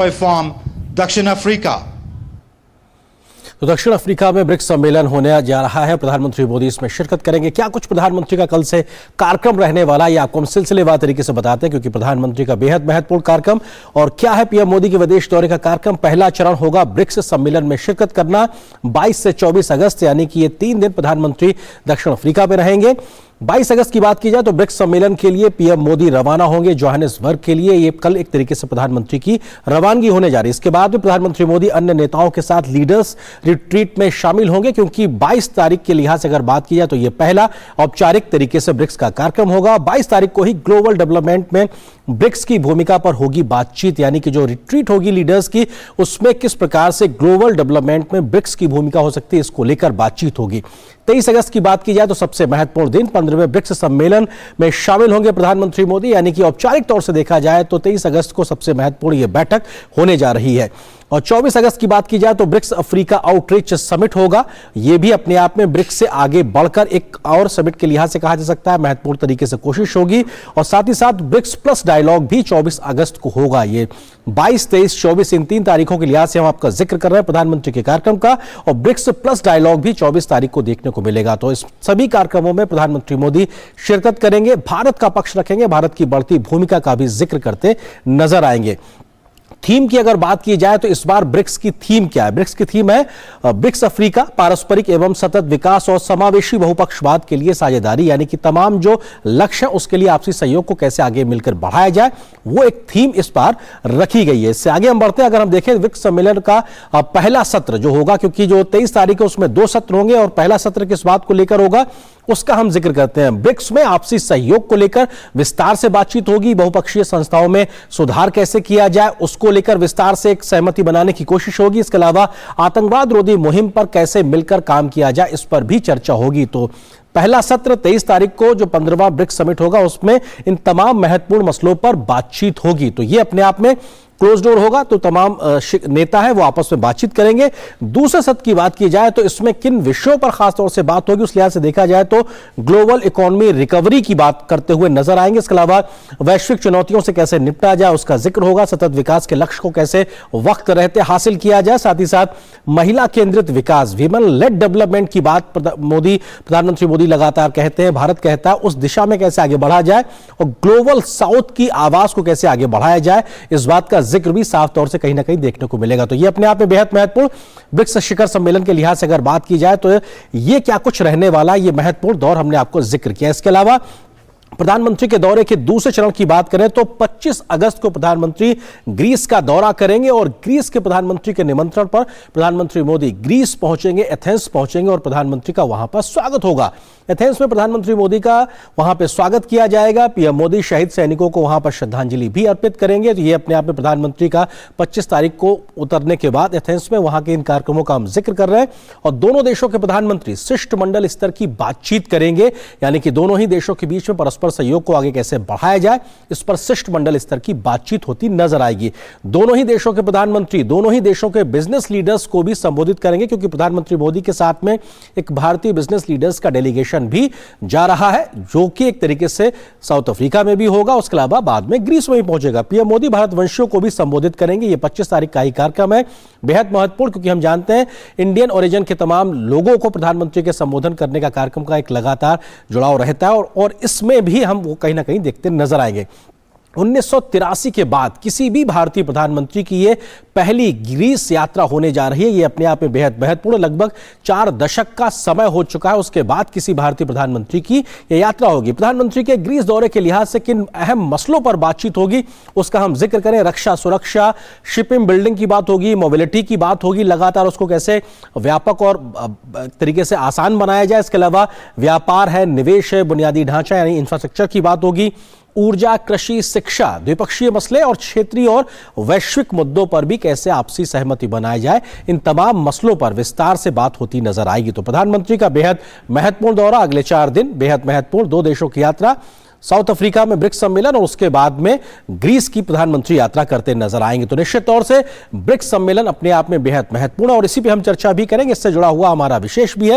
from दक्षिण Africa. तो दक्षिण अफ्रीका में ब्रिक्स सम्मेलन होने जा रहा है। प्रधानमंत्री मोदी इसमें शिरकत करेंगे। क्या कुछ प्रधानमंत्री का कल से कार्यक्रम रहने वाला है, ये आपको हम सिलसिलेवार तरीके से बताते हैं, क्योंकि प्रधानमंत्री का बेहद महत्वपूर्ण कार्यक्रम। और क्या है पीएम मोदी के विदेश दौरे का कार्यक्रम? पहला चरण होगा ब्रिक्स सम्मेलन में शिरकत करना। 22 से 24 अगस्त यानी कि ये 3 दिन प्रधानमंत्री दक्षिण अफ्रीका में रहेंगे। 22 अगस्त की बात की जाए तो ब्रिक्स सम्मेलन के लिए पीएम मोदी रवाना होंगे जोहानिसबर्ग के लिए। ये कल एक तरीके से प्रधानमंत्री की रवानगी होने जा रही है। इसके बाद भी प्रधानमंत्री मोदी अन्य नेताओं के साथ लीडर्स रिट्रीट में शामिल होंगे, क्योंकि 22 तारीख के लिहाज से अगर बात की जाए तो ये पहला औपचारिक तरीके से ब्रिक्स का कार्यक्रम होगा। 22 तारीख को ही ग्लोबल डेवलपमेंट में ब्रिक्स की भूमिका पर होगी बातचीत, यानी कि जो रिट्रीट होगी लीडर्स की, उसमें किस प्रकार से ग्लोबल डेवलपमेंट में ब्रिक्स की भूमिका हो सकती है, इसको लेकर बातचीत होगी। 23 अगस्त की बात की जाए तो सबसे महत्वपूर्ण दिन 15वें ब्रिक्स सम्मेलन में शामिल होंगे प्रधानमंत्री मोदी, यानी कि औपचारिक तौर से देखा जाए तो 23 अगस्त को सबसे महत्वपूर्ण यह बैठक होने जा रही है। और 24 अगस्त की बात की जाए तो ब्रिक्स अफ्रीका आउटरीच समिट होगा। यह भी अपने आप में ब्रिक्स से आगे बढ़कर एक और समिट के लिहाज से कहा जा सकता है महत्वपूर्ण तरीके से कोशिश होगी। और साथ ही साथ ब्रिक्स प्लस डायलॉग भी 24 अगस्त को होगा। ये 22, 23, 24 इन 3 तारीखों के लिहाज से हम आपका जिक्र कर रहे हैं प्रधानमंत्री के कार्यक्रम का। और ब्रिक्स प्लस डायलॉग भी 24 तारीख को देखने को मिलेगा। तो इस सभी कार्यक्रमों में प्रधानमंत्री मोदी शिरकत करेंगे, भारत का पक्ष रखेंगे, भारत की बढ़ती भूमिका का भी जिक्र करते नजर आएंगे। थीम की अगर बात की जाए तो इस बार ब्रिक्स की थीम क्या है? ब्रिक्स की थीम है ब्रिक्स अफ्रीका पारस्परिक एवं सतत विकास और समावेशी बहुपक्षवाद के लिए साझेदारी, यानी कि तमाम जो लक्ष्य है उसके लिए आपसी सहयोग को कैसे आगे मिलकर बढ़ाया जाए, वो एक थीम इस बार रखी गई है। इससे आगे हम बढ़ते हैं। अगर हम देखें ब्रिक्स सम्मेलन का पहला सत्र जो होगा, क्योंकि जो 23 तारीख है उसमें 2 सत्र होंगे और पहला सत्र किस बात को लेकर होगा उसका हम जिक्र करते हैं। ब्रिक्स में आपसी सहयोग को लेकर विस्तार से बातचीत होगी। बहुपक्षीय संस्थाओं में सुधार कैसे किया जाए उसको लेकर विस्तार से एक सहमति बनाने की कोशिश होगी। इसके अलावा आतंकवाद रोधी मुहिम पर कैसे मिलकर काम किया जाए इस पर भी चर्चा होगी। तो पहला सत्र 23 तारीख को जो 15वां ब्रिक्स समिट होगा उसमें इन तमाम महत्वपूर्ण मसलों पर बातचीत होगी। तो ये अपने आप में क्लोज डोर होगा, तो तमाम नेता है वो आपस में बातचीत करेंगे। दूसरे सत्र की बात की जाए तो इसमें किन विषयों पर खासतौर से बात होगी उस लिहाज से देखा जाए तो ग्लोबल इकोनॉमी रिकवरी की बात करते हुए नजर आएंगे। इसके अलावा वैश्विक चुनौतियों से कैसे निपटा जाए उसका जिक्र होगा। सतत विकास के लक्ष्य को कैसे वक्त रहते हासिल किया जाए, साथ ही साथ महिला केंद्रित विकास, वीमेन लेड डेवलपमेंट की बात प्रधानमंत्री मोदी लगातार कहते हैं, भारत कहता है, उस दिशा में कैसे आगे बढ़ा जाए और ग्लोबल साउथ की आवाज को कैसे आगे बढ़ाया जाए, इस बात का जिक्र भी साफ तौर से कहीं ना कहीं देखने को मिलेगा। तो ये अपने आप में बेहद महत्वपूर्ण ब्रिक्स शिखर सम्मेलन के लिहाज से अगर बात की जाए तो ये क्या कुछ रहने वाला, ये महत्वपूर्ण दौर हमने आपको जिक्र किया। इसके अलावा प्रधानमंत्री के दौरे के दूसरे चरण की बात करें तो 25 अगस्त को प्रधानमंत्री ग्रीस का दौरा करेंगे और ग्रीस के प्रधानमंत्री के निमंत्रण पर प्रधानमंत्री मोदी ग्रीस पहुंचेंगे, एथेंस पहुंचेंगे और प्रधानमंत्री का वहां पर स्वागत होगा। एथेंस में प्रधानमंत्री मोदी का वहां पर स्वागत किया जाएगा। पीएम मोदी शहीद सैनिकों को वहां पर श्रद्धांजलि भी अर्पित करेंगे। तो ये अपने आप में प्रधानमंत्री का 25 तारीख को उतरने के बाद एथेंस में वहां के इन कार्यक्रमों का हम जिक्र कर रहे हैं। और दोनों देशों के प्रधानमंत्री शिष्टमंडल स्तर की बातचीत करेंगे, यानी कि दोनों ही देशों के बीच में परस्पर सहयोग को आगे कैसे बढ़ाया जाए इस पर शिष्टमंडल स्तर की बातचीत होती नजर आएगी। दोनों ही देशों के प्रधानमंत्री दोनों ही देशों के बिजनेस लीडर्स को भी संबोधित करेंगे, क्योंकि प्रधानमंत्री मोदी के साथ में एक भारतीय बिजनेस लीडर्स का डेलीगेशन भी जा रहा है, जो कि एक तरीके से साउथ अफ्रीका में भी होगा। उसके अलावा बाद में ग्रीस में भी पहुंचेगा। पीएम मोदी भारतवंशियों को भी संबोधित करेंगे। ये 25 तारीख का ही कार्यक्रम है, बेहद महत्वपूर्ण, क्योंकि हम जानते हैं इंडियन ओरिजिन के तमाम लोगों को प्रधानमंत्री के संबोधन करने का कार्यक्रम का एक लगातार जुड़ाव रहता है और इसमें भी हम वो कहीं ना कहीं देखते नजर आएंगे। 1983 के बाद किसी भी भारतीय प्रधानमंत्री की ये पहली ग्रीस यात्रा होने जा रही है। ये अपने आप में बेहद महत्वपूर्ण, लगभग 4 दशक का समय हो चुका है उसके बाद किसी भारतीय प्रधानमंत्री की ये यात्रा होगी। प्रधानमंत्री के ग्रीस दौरे के लिहाज से किन अहम मसलों पर बातचीत होगी उसका हम जिक्र करें। रक्षा सुरक्षा, शिपिंग बिल्डिंग की बात होगी, मोबिलिटी की बात होगी, लगातार उसको कैसे व्यापक और तरीके से आसान बनाया जाए। इसके अलावा व्यापार है, निवेश है, बुनियादी ढांचा यानी इंफ्रास्ट्रक्चर की बात होगी। ऊर्जा, कृषि, शिक्षा, द्विपक्षीय मसले और क्षेत्रीय और वैश्विक मुद्दों पर भी कैसे आपसी सहमति बनाई जाए, इन तमाम मसलों पर विस्तार से बात होती नजर आएगी। तो प्रधानमंत्री का बेहद महत्वपूर्ण दौरा, अगले 4 दिन बेहद महत्वपूर्ण 2 देशों की यात्रा, साउथ अफ्रीका में ब्रिक्स सम्मेलन और उसके बाद में ग्रीस की प्रधानमंत्री यात्रा करते नजर आएंगे। तो निश्चित तौर से ब्रिक्स सम्मेलन अपने आप में बेहद महत्वपूर्ण और इसी पे हम चर्चा भी करेंगे। इससे जुड़ा हुआ हमारा विशेष भी है